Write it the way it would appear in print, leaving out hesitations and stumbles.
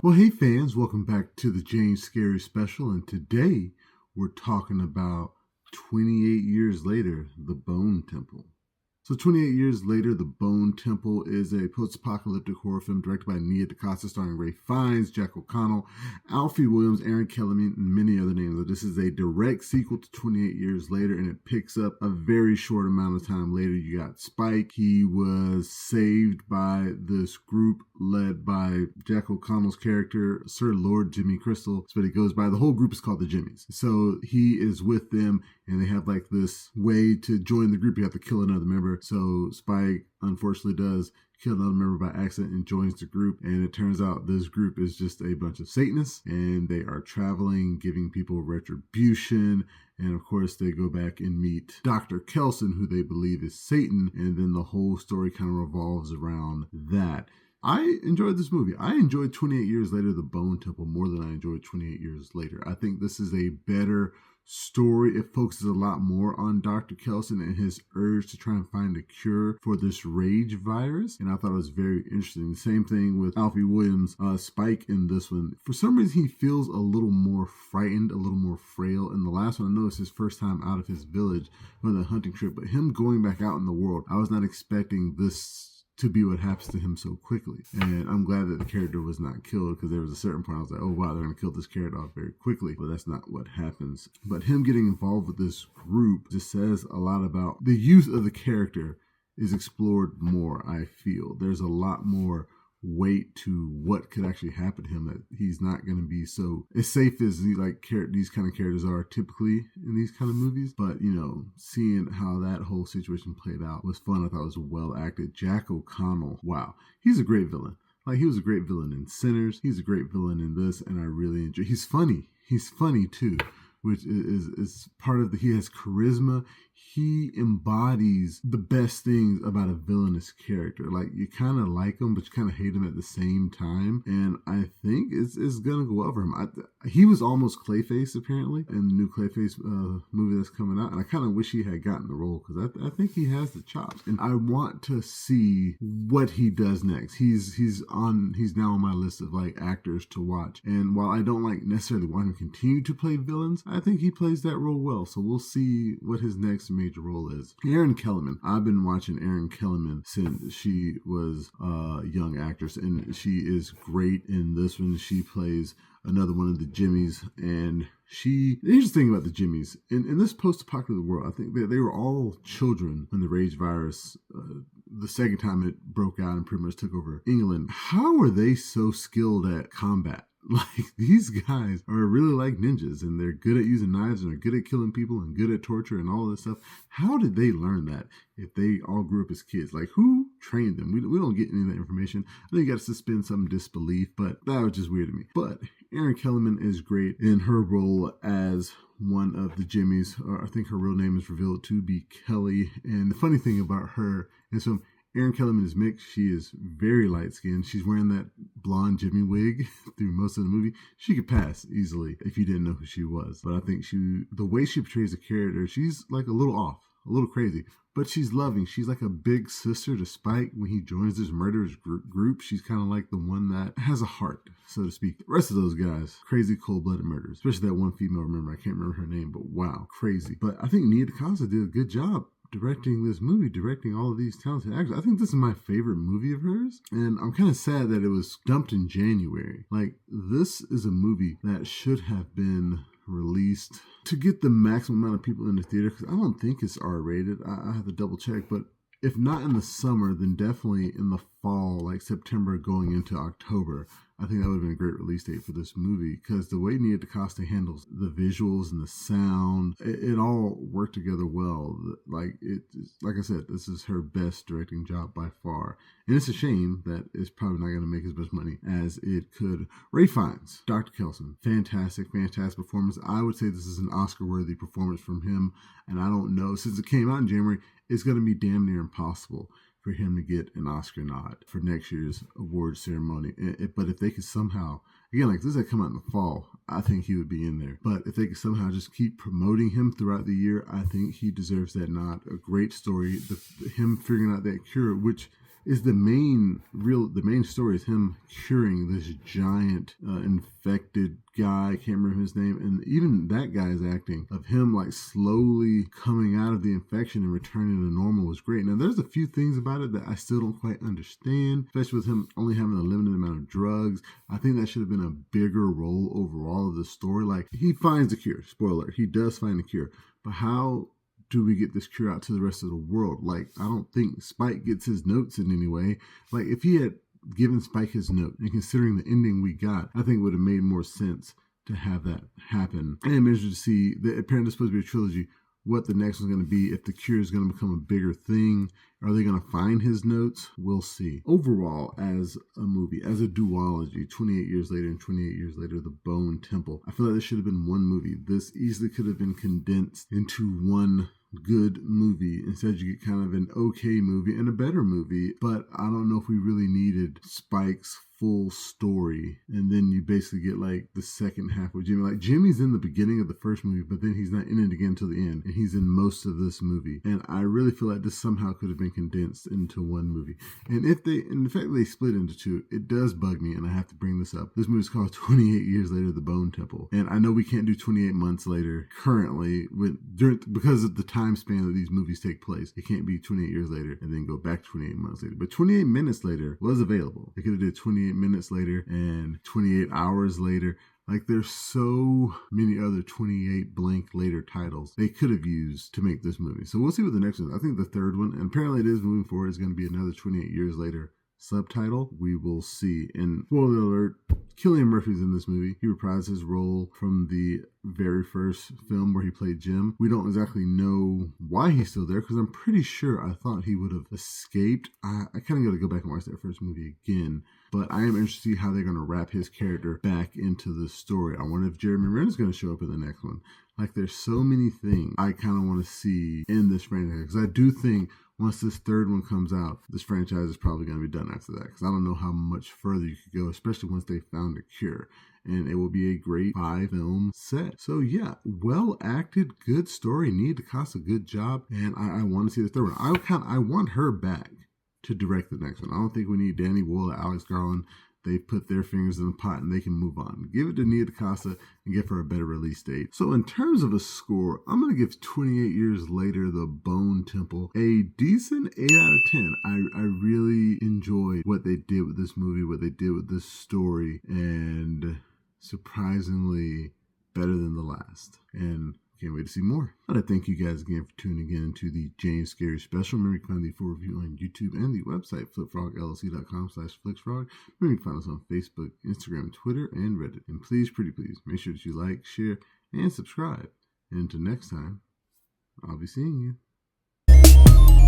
Well, hey fans, welcome back to the JanuScary special, and today we're talking about 28 years later, the Bone Temple. So 28 years later, The Bone Temple is a post-apocalyptic horror film directed by Nia DaCosta, starring Ralph Fiennes, Jack O'Connell, Alfie Williams, Erin Kellyman, and many other names. This is a direct sequel to 28 years later, and it picks up a very short amount of time later. You got Spike. He was saved by this group led by Jack O'Connell's character, Sir Lord Jimmy Crystal. That's what he goes by. The whole group is called the Jimmies. So he is with them, and they have like this way to join the group. You have to kill another member. So Spike unfortunately does kill another member by accident and joins the group. And it turns out this group is just a bunch of Satanists, and they are traveling, giving people retribution. And of course, they go back and meet Dr. Kelson, who they believe is Satan. And then the whole story kind of revolves around that. I enjoyed this movie. I enjoyed 28 Years Later, The Bone Temple, more than I enjoyed 28 Years Later. I think this is a better story. It focuses a lot more on Dr. Kelson and his urge to try and find a cure for this rage virus. And I thought it was very interesting. The same thing with Alfie Williams, Spike in this one. For some reason, he feels a little more frightened, a little more frail. In the last one, I know it's his first time out of his village on the hunting trip, but him going back out in the world, I was not expecting this to be what happens to him so quickly. And I'm glad that the character was not killed, because there was a certain point I was like, oh wow, they're going to kill this character off very quickly. But that's not what happens. But him getting involved with this group just says a lot about the youth of the character is explored more, I feel. There's a lot more weight to what could actually happen to him, that he's not going to be so as safe as these kind of characters are typically in these kind of movies. But seeing how that whole situation played out was fun. I thought it was well acted. Jack O'Connell, wow, he's a great villain. Like, he was a great villain in Sinners. He's a great villain in this, and I really enjoy. He's funny too, which is part of he has charisma. He embodies the best things about a villainous character. Like, you kind of like him, but you kind of hate him at the same time. And I think it's going to go well for him. He was almost Clayface, apparently, in the new Clayface movie that's coming out. And I kind of wish he had gotten the role, because I think he has the chops. And I want to see what he does next. He's now on my list of actors to watch. And while I don't necessarily want him to continue to play villains, I think he plays that role well. So we'll see what his next major role is. Erin Kellyman. I've been watching Erin Kellyman since she was a young actress, and she is great in this one. She plays another one of the Jimmies, and the interesting thing about the Jimmies, in this post-apocalyptic world, I think they were all children when the rage virus, the second time it broke out and pretty much took over England. How are they so skilled at combat? These guys are really like ninjas, and they're good at using knives, and they're good at killing people, and good at torture and all this stuff. How did they learn that if they all grew up as kids? Who trained them? We don't get any of that information. I think you got to suspend some disbelief, but that was just weird to me. But Erin Kellyman is great in her role as one of the Jimmies. I think her real name is revealed to be Kelly. And the funny thing about her is, Erin Kellyman is mixed. She is very light-skinned. She's wearing that blonde Jimmy wig through most of the movie. She could pass easily if you didn't know who she was. But I think the way she portrays the character, she's a little off, a little crazy. But she's loving. She's like a big sister to Spike when he joins this murderous group. She's kind of like the one that has a heart, so to speak. The rest of those guys, crazy cold-blooded murderers. Especially that one female, I can't remember her name, but wow, crazy. But I think Nia DaCosta did a good job directing this movie, directing all of these talented actors. I think this is my favorite movie of hers, and I'm kind of sad that it was dumped in January. This is a movie that should have been released to get the maximum amount of people in the theater, because I don't think it's R-rated. I have to double check, but if not in the summer, then definitely in the fall, September going into October. I think that would have been a great release date for this movie, because the way Nia DaCosta handles the visuals and the sound, it all worked together well. Like I said, this is her best directing job by far. And it's a shame that it's probably not going to make as much money as it could. Ralph Fiennes, Dr. Kelson, fantastic performance. I would say this is an Oscar-worthy performance from him. And I don't know, since it came out in January, it's going to be damn near impossible for him to get an Oscar nod for next year's award ceremony. But if they could somehow, again, this had come out in the fall, I think he would be in there. But if they could somehow just keep promoting him throughout the year, I think he deserves that nod. A great story, him figuring out that cure, which is the main story is him curing this giant infected guy. I can't remember his name, and even that guy's acting of him like slowly coming out of the infection and returning to normal was great. Now there's a few things about it that I still don't quite understand, especially with him only having a limited amount of drugs. I think that should have been a bigger role overall of the story. Like, he finds a cure. Spoiler, he does find a cure, but how do we get this cure out to the rest of the world? Like, I don't think Spike gets his notes in any way. Like, if he had given Spike his note, and considering the ending we got, I think it would have made more sense to have that happen. I am interested to see that apparently it's supposed to be a trilogy, what the next one's going to be, if the cure is going to become a bigger thing. Are they going to find his notes? We'll see. Overall, as a movie, as a duology, 28 years later and 28 years later, The Bone Temple, I feel like this should have been one movie. This easily could have been condensed into one good movie. Instead, you get kind of an okay movie and a better movie, but I don't know if we really needed Spike's full story, and then you basically get like the second half with Jimmy. Like, Jimmy's in the beginning of the first movie, but then he's not in it again until the end, and he's in most of this movie. And I really feel like this somehow could have been condensed into one movie. And the fact that they split into two, it does bug me, and I have to bring this up. This movie is called 28 Years Later, The Bone Temple, and I know we can't do 28 months later currently because of the time span that these movies take place. It can't be 28 years later and then go back 28 months later. But 28 minutes later was available. They could have did 28 minutes later and 28 hours later. Like, there's so many other 28 blank later titles they could have used to make this movie. So we'll see what the next one is. I think the third one, and apparently it is moving forward, is going to be another 28 years later subtitle. We will see. And spoiler alert, Cillian Murphy's in this movie. He reprised his role from the very first film where he played Jim. We don't exactly know why he's still there, because I'm pretty sure I thought he would have escaped. I kind of got to go back and watch that first movie again. But I am interested to see how they're going to wrap his character back into the story. I wonder if Jeremy Renner's going to show up in the next one. Like, there's so many things I kind of want to see in this franchise, because I do think once this third one comes out, this franchise is probably going to be done after that, because I don't know how much further you could go, especially once they found a cure. And it will be a great 5-film set. So yeah, well acted, good story. Nia DaCosta, good job. And I want to see the third one. I want her back to direct the next one. I don't think we need Danny Boyle or Alex Garland. They put their fingers in the pot and they can move on. Give it to Nia DaCosta and give her a better release date. So in terms of a score, I'm going to give 28 Years Later, The Bone Temple a decent 8 out of 10. I really enjoyed what they did with this movie, what they did with this story, and surprisingly better than the last. And can't wait to see more. I want to thank you guys again for tuning in to the JanuScary special. Remember, you can find the full review on YouTube and the website, flipfrogllc.com/flixfrog. Remember, you can find us on Facebook, Instagram, Twitter, and Reddit. And please, pretty please, make sure that you like, share, and subscribe. And until next time, I'll be seeing you.